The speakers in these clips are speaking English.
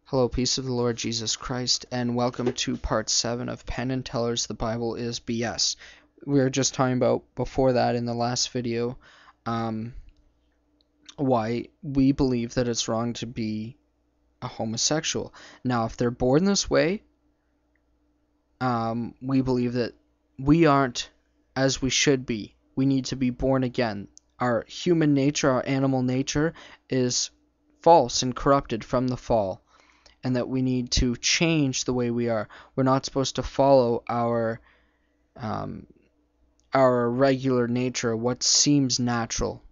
Hello, peace of the Lord Jesus Christ, and welcome to part 7 of Penn and Teller's The Bible is BS. We were just talking about, before that in the last video, why we believe that it's wrong to be a homosexual. Now, if they're born this way, we believe that we aren't as we should be. We need to be born again. Our human nature, our animal nature, is false and corrupted from the fall, and that we need to change the way we are. We're not supposed to follow our regular nature, what seems natural,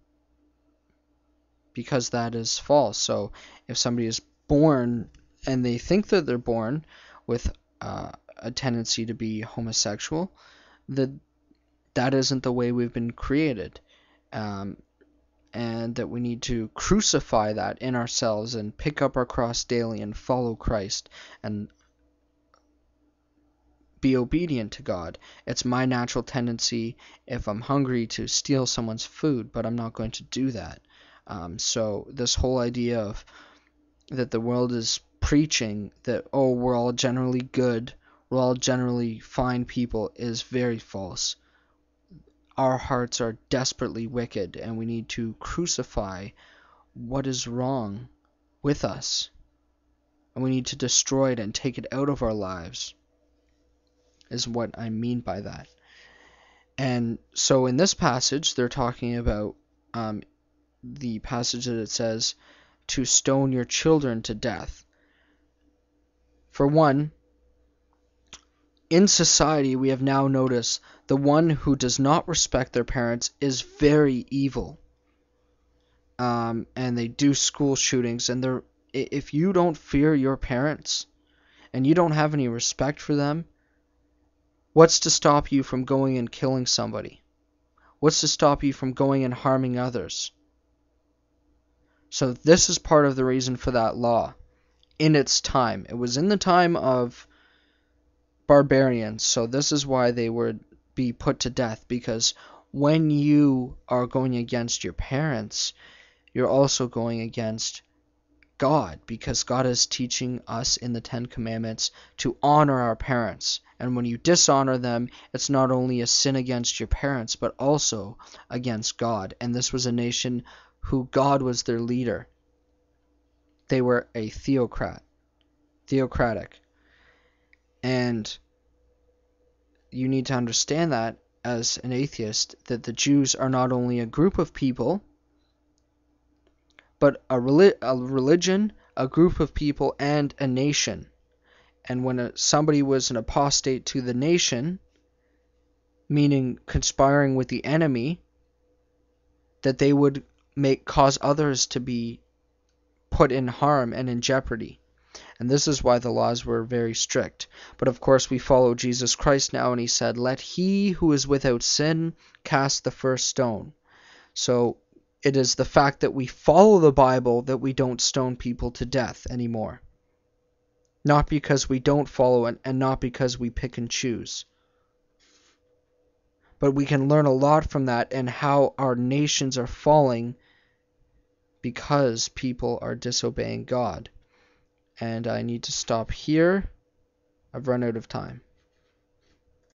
because that is false. So if somebody is born and they think that they're born with a tendency to be homosexual, that isn't the way we've been created. And that we need to crucify that in ourselves and pick up our cross daily and follow Christ and be obedient to God. It's my natural tendency, if I'm hungry, to steal someone's food, but I'm not going to do that. So this whole idea of that the world is preaching that, oh, we're all generally good, we're all generally fine people, is very false. Our hearts are desperately wicked, and we need to crucify what is wrong with us. And we need to destroy it and take it out of our lives, is what I mean by that. And so in this passage, they're talking about the passage that it says to stone your children to death. For one, in society, we have now noticed the one who does not respect their parents is very evil. And they do school shootings, and if you don't fear your parents and you don't have any respect for them, what's to stop you from going and killing somebody? What's to stop you from going and harming others? So this is part of the reason for that law in its time. It was in the time of barbarians, so this is why they would be put to death, because when you are going against your parents, you're also going against God, because God is teaching us in the Ten Commandments to honor our parents. And when you dishonor them, it's not only a sin against your parents, but also against God. And this was a nation who God was their leader. They were a theocratic. And you need to understand that as an atheist, that the Jews are not only a group of people, but a religion, a group of people, and a nation. And when somebody was an apostate to the nation, meaning conspiring with the enemy, that they would cause others to be put in harm and in jeopardy. And this is why the laws were very strict. But of course we follow Jesus Christ now, and he said, "Let he who is without sin cast the first stone." So it is the fact that we follow the Bible that we don't stone people to death anymore. Not because we don't follow it, and not because we pick and choose. But we can learn a lot from that, and how our nations are falling because people are disobeying God. And I need to stop here. I've run out of time.